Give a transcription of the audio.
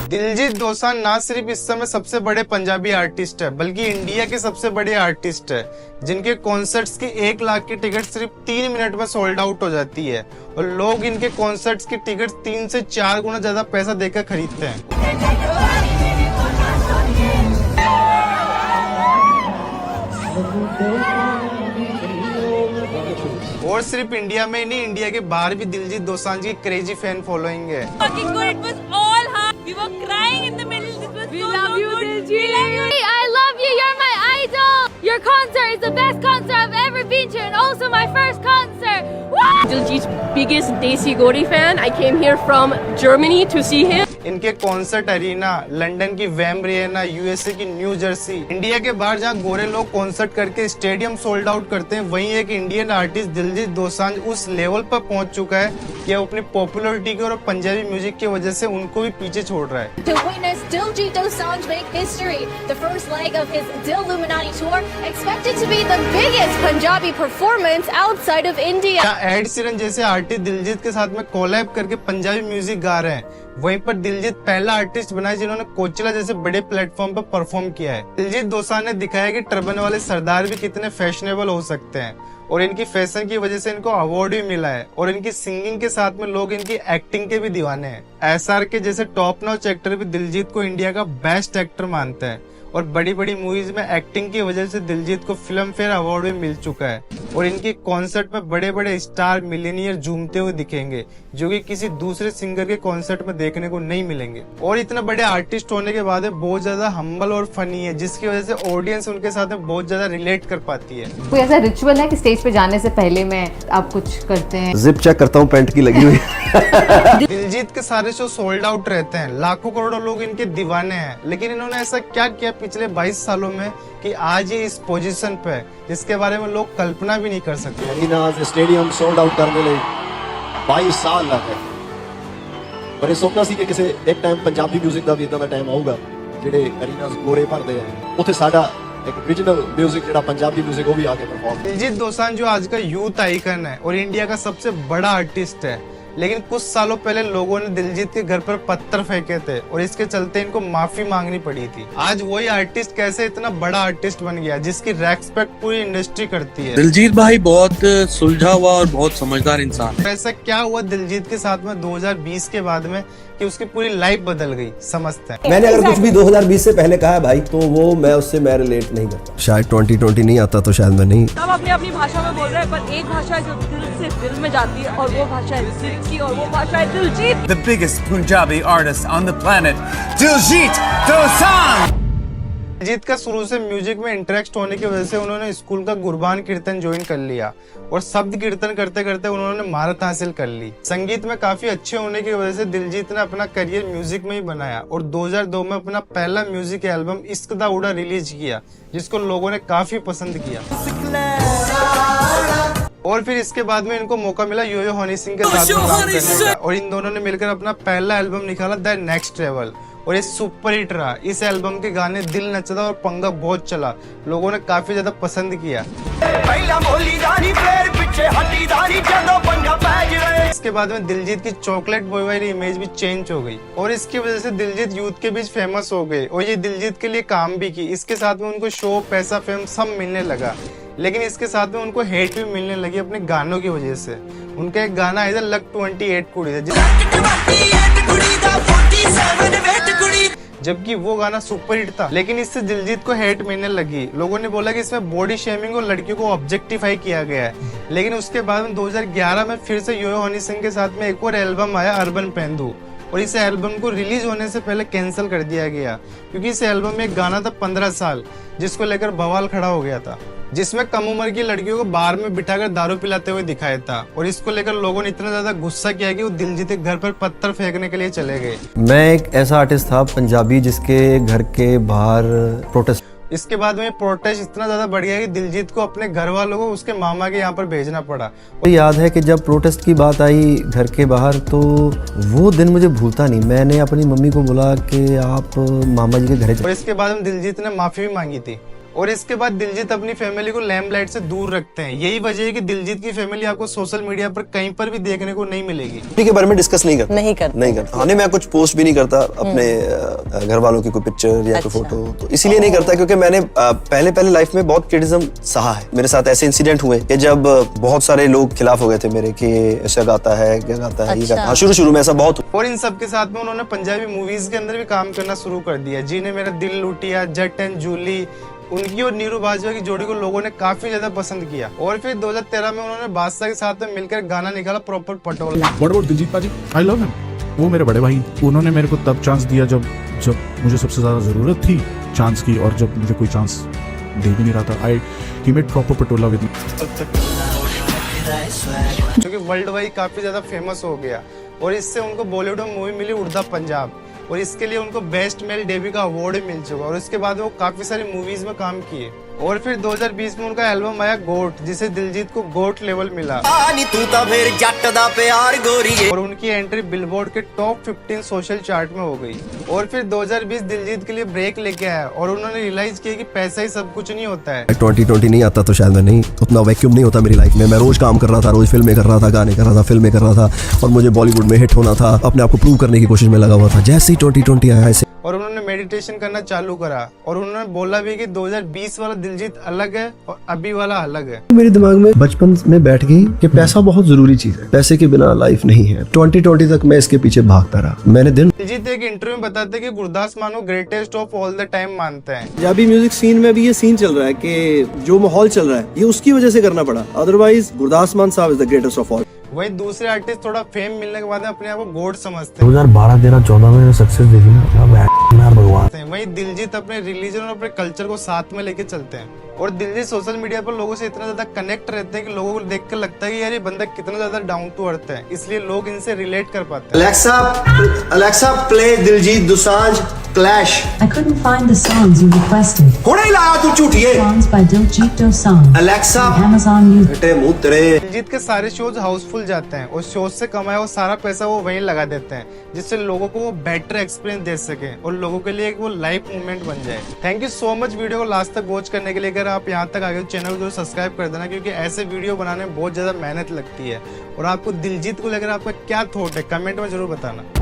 दिलजीत दोसांझ ना सिर्फ इस समय सबसे बड़े पंजाबी आर्टिस्ट है बल्कि इंडिया के सबसे बड़े आर्टिस्ट है, जिनके कॉन्सर्ट्स की 1 लाख की टिकट सिर्फ 3 मिनट में सोल्ड आउट हो जाती है और लोग इनके कॉन्सर्ट्स की टिकट 3 से 4 गुना ज्यादा पैसा देकर खरीदते हैं। और सिर्फ इंडिया में ही नहीं, इंडिया के बाहर भी दिलजीत दोसांझ की क्रेजी फैन फॉलोइंग है। We were crying in the middle. This was We so love you, good. Diljit. We love you. I love you. You're my idol. Your concert is the best concert I've ever been to, and also my first concert. Woo! Diljit's biggest Desi Gori fan. I came here from Germany to see him. इनके concert arena London की Wembley Arena, USA की new Jersey, India के बाहर जहां गोरे लोग concert करके stadium sold out करते हैं, वहीं एक इंडियन आर्टिस्ट दिलजीत दोसांझ उस लेवल पर पहुंच चुका है कि वो अपनी पॉपुलैरिटी की और पंजाबी म्यूजिक की वजह से उनको भी पीछे छोड़ रहा है। To witness Diljit Dosanjh make history, the first leg of his Dilluminati tour, expected to be the biggest Punjabi performance outside of India. यहाँ एड सीरन जैसे आर्टिस्ट दिलजीत के साथ में कोलैब करके पंजाबी म्यूजिक गा रहे हैं, वहीं पर दिलजीत पहला आर्टिस्ट बना है जिन्होंने कोचेला जैसे बड़े प्लेटफॉर्म पर परफॉर्म किया है। दिलजीत दोसांझ ने दिखाया कि टर्बन वाले सरदार भी कितने फैशनेबल हो सकते हैं और इनकी फैशन की वजह से इनको अवार्ड भी मिला है और इनकी सिंगिंग के साथ में लोग इनकी एक्टिंग के भी दीवाने हैं। एसआर के जैसे टॉप नॉच एक्टर भी दिलजीत को इंडिया का बेस्ट एक्टर मानते हैं और बड़ी बड़ी मूवीज में एक्टिंग की वजह से दिलजीत को फिल्म फेयर अवार्ड भी मिल चुका है और इनके कॉन्सर्ट में बड़े बड़े स्टार मिलीनियर झूमते हुए दिखेंगे, जो कि किसी दूसरे सिंगर के कॉन्सर्ट में देखने को नहीं मिलेंगे। और इतना बड़े आर्टिस्ट होने के बाद बहुत ज्यादा हम्बल और फनी है, जिसकी वजह से ऑडियंस उनके साथ में बहुत ज्यादा रिलेट कर पाती है। कोई ऐसा रिचुअल है कि स्टेज पे जाने से पहले में आप कुछ करते हैं? जिप चेक करता हूँ पैंट की लगी हुई। दिलजीत के सारे शो सोल्ड आउट रहते हैं, लाखों करोड़ों लोग इनके दीवाने हैं, लेकिन इन्होंने ऐसा क्या किया पिछले 22 सालों में कि आज ये इस पोजीशन पे है जिसके बारे में लोग कल्पना भी नहीं कर सकते। ਅਰੀਨਾਜ਼ ਸਟੇਡੀਅਮ ਸੋਲਡ ਆਊਟ ਕਰਨ ਲਈ 22 ਸਾਲ ਲੱਗ ਗਏ, ਪਰ ਇਹ ਸੋਚਣਾ ਸੀ ਕਿ ਕਿਸੇ ਇੱਕ ਟਾਈਮ ਪੰਜਾਬੀ 뮤직 ਦਾ ਵੀ ਇਦਾਂ ਦਾ ਟਾਈਮ ਆਊਗਾ ਜਿਹੜੇ ਅਰੀਨਾਜ਼ ਗੋਰੇ ਭਰਦੇ ਆ, ਉੱਥੇ ਸਾਡਾ एक ओरिजिनल म्यूजिक ਜਿਹੜਾ पंजाबी म्यूजिक वो भी आके परफॉर्म। दिलजीत दोसांझ जो आज का यूथ आइकन है और इंडिया का सबसे बड़ा आर्टिस्ट है, लेकिन कुछ सालों पहले लोगों ने दिलजीत के घर पर पत्थर फेंके थे और इसके चलते इनको माफी मांगनी पड़ी थी। आज वही आर्टिस्ट कैसे इतना बड़ा आर्टिस्ट बन गया जिसकी रेस्पेक्ट पूरी इंडस्ट्री करती है। दिलजीत भाई बहुत सुलझा हुआ और बहुत समझदार इंसान है। ऐसा क्या हुआ दिलजीत के साथ में 2020 के बाद में कि उसकी पूरी लाइफ बदल गई, समझते हैं। मैंने अगर कुछ भी 2020 से पहले कहा है भाई, तो वो मैं उससे मैं रिलेट नहीं करता। शायद 2020 नहीं आता तो शायद मैं नहीं। सब अपनी अपनी भाषा में बोल रहे हैं, पर एक भाषा जो दिल से दिल में जाती है और वो भाषा है दिल की और वो भाषा है Diljit. The biggest Punjabi artist on the planet, Diljit Dosanjh। Diljit का शुरू से म्यूजिक में इंटरेस्ट होने की वजह से उन्होंने स्कूल का गुरबान कीर्तन ज्वाइन कर लिया और शब्द कीर्तन करते करते उन्होंने महारत हासिल कर ली। संगीत में काफी अच्छे होने की वजह से दिलजीत ने अपना करियर म्यूजिक में ही बनाया और 2002 में अपना पहला म्यूजिक एल्बम इश्क दा उड़ा रिलीज किया, जिसको लोगों ने काफी पसंद किया। और फिर इसके बाद में इनको मौका मिला यो-यो हनी सिंह के साथ काम करने का और इन दोनों ने मिलकर अपना पहला एल्बम निकाला द नेक्स्ट लेवल और ये सुपर हिट रहा। इस एल्बम के गाने दिल नचदा और पंगा बहुत चला, लोगों ने काफी ज्यादा पसंद किया। इसके बाद में दिलजीत की चॉकलेट बॉय वाली इमेज भी चेंज हो गई और इसकी वजह से दिलजीत यूथ के बीच फेमस हो गए और ये दिलजीत के लिए काम भी की। इसके साथ में उनको शो, पैसा, फेम सब मिलने लगा, लेकिन इसके साथ में उनको हेट भी मिलने लगी अपने गानों की वजह से। उनका एक गाना है लक 28 कुड़ी जबकि वो गाना सुपर हिट था, लेकिन इससे दिलजीत को हेट मिलने लगी। लोगों ने बोला कि इसमें बॉडी शेमिंग और लड़कियों को ऑब्जेक्टिफाई किया गया है। लेकिन उसके बाद में 2011 में फिर से यो-यो हनी सिंह के साथ में एक और एल्बम आया अर्बन पेंदू और इस एल्बम को रिलीज होने से पहले कैंसिल कर दिया गया क्योंकि इस एल्बम में एक गाना था 15 साल जिसको लेकर बवाल खड़ा हो गया था, जिसमें कम उम्र की लड़कियों को बार में बिठाकर दारू पिलाते हुए दिखाया था और इसको लेकर लोगों ने इतना ज्यादा गुस्सा किया कि वो दिलजीत के घर पर पत्थर फेंकने के लिए चले गए। मैं एक ऐसा आर्टिस्ट था पंजाबी जिसके घर के बाहर प्रोटेस्ट। इसके बाद में प्रोटेस्ट इतना ज्यादा बढ़ गया कि दिलजीत को अपने घर वालों को उसके मामा के यहाँ पर भेजना पड़ा। तो याद है कि जब प्रोटेस्ट की बात आई घर के बाहर, तो वो दिन मुझे भूलता नहीं। मैंने अपनी मम्मी को बोला कि आप मामा जी के घर और इसके बाद में दिलजीत ने माफी भी मांगी थी और इसके बाद दिलजीत अपनी फैमिली को लैम्पलाइट से दूर रखते हैं। यही वजह है कि दिलजीत की फैमिली आपको सोशल मीडिया पर कहीं पर भी देखने को नहीं मिलेगी। के बारे में डिस्कस नहीं करता। नहीं करता। हाँ, नहीं, मैं कुछ पोस्ट भी नहीं करता अपने घर वालों की कोई पिक्चर या कोई फोटो, तो इसीलिए नहीं करता क्योंकि मैंने पहले लाइफ में बहुत क्रिटिसिज्म सहा है। मेरे साथ ऐसे इंसिडेंट हुए कि जब बहुत सारे लोग खिलाफ हो गए थे मेरे कि ऐसा गाता है, क्या गाता है, ये गाता है। शुरू में ऐसा बहुत। और इन सब के साथ में उन्होंने पंजाबी मूवीज के अंदर भी काम करना शुरू कर दिया। जी ने मेरा दिल लूटिया, जट एंड जूली, उनकी और नीरू बाजवा की जोड़ी को लोगों ने काफी ज्यादा पसंद किया। और फिर 2013 में उन्होंने बादशाह के साथ में मिलकर गाना निकाला proper Patola. What about Diljit paaji? I love him. वो मेरे बड़े भाई, उन्होंने मेरे को तब चांस दिया जब मुझे सबसे ज्यादा जरूरत थी चांस की, और जब मुझे कोई चांस दे भी नहीं रहा था। He made proper Patola with me, जो कि वर्ल्ड वाइड काफी ज्यादा फेमस हो गया। और इससे उनको बॉलीवुड में मूवी मिली उड़दा पंजाब, और इसके लिए उनको बेस्ट मेल डेब्यू का अवार्ड मिल चुका। और उसके बाद वो काफी सारी मूवीज में काम किए। और फिर 2020 में उनका एल्बम आया गोट, जिसे दिलजीत को गोट लेवल मिला। और उनकी एंट्री बिलबोर्ड के टॉप 15 सोशल चार्ट में हो गई। और फिर 2020 दिलजीत के लिए ब्रेक लेके आया और उन्होंने रियलाइज किया कि पैसा ही सब कुछ नहीं होता है। 2020 नहीं आता तो शायद मैं नहीं, उतना वैक्यूम नहीं होता मेरी लाइफ में। मैं रोज काम कर रहा था, रोज फिल्में कर रहा था, गाने कर रहा था, फिल्में कर रहा था, और मुझे बॉलीवुड में हिट होना था, अपने आप को प्रूव करने की कोशिश में लगा हुआ था। जैसे ही 2020 आया ऐसे। और उन्होंने मेडिटेशन करना चालू करा, और उन्होंने बोला भी कि 2020 वाला दिलजीत अलग है और अभी वाला अलग है। मेरे दिमाग में बचपन में बैठ गई कि पैसा बहुत जरूरी चीज है, पैसे के बिना लाइफ नहीं है। 2020 तक मैं इसके पीछे भागता रहा। मैंने दिलजीत एक इंटरव्यू में बताते कि गुरदास मान को greatest of all the time मानते हैं। पंजाबी म्यूजिक सीन में भी ये सीन चल रहा है कि जो माहौल चल रहा है ये उसकी वजह से करना पड़ा, अदरवाइज गुरदास मान साहब is the greatest of all. वही दूसरे आर्टिस्ट थोड़ा फेम मिलने के बाद अपने आप को गॉड समझते हैं। 2012, 13, 14 में सक्सेस देखी ना, भगवान। वही दिलजीत अपने रिलीजन और अपने कल्चर को साथ में लेके चलते हैं। और दिलजीत सोशल मीडिया पर लोगों से इतना ज्यादा कनेक्ट रहते हैं कि लोगों को देख कर लगता है कि यार ये बंदा कितना ज्यादा डाउन टू अर्थ है, इसलिए लोग इनसे रिलेट कर पाते हैं। Alexa, play Diljit Dosanjh Clash. I couldn't find the songs you requested. हुणे ही लाया तू झूठिए। Songs by Diljit Dosanjh. Alexa, Amazon Music. बेटे मुंह तेरे। दिलजीत के सारे शोज हाउसफुल जाते हैं और शोज से कमाया वो सारा पैसा वो वहीं लगा देते हैं, जिससे लोगों को वो बेटर एक्सपीरियंस दे सके और लोगों के लिए एक वो लाइफ मूवमेंट बन जाए। Thank you so much video को लास्ट तक वॉच करने के लिए। अगर आप यहाँ तक आ गए तो चैनल को जरूर सब्सक्राइब कर देना, क्योंकि ऐसे वीडियो बनाने में बहुत ज्यादा मेहनत लगती है। और आपको दिलजीत को लेकर आपका क्या थॉट है कमेंट में जरूर बताना।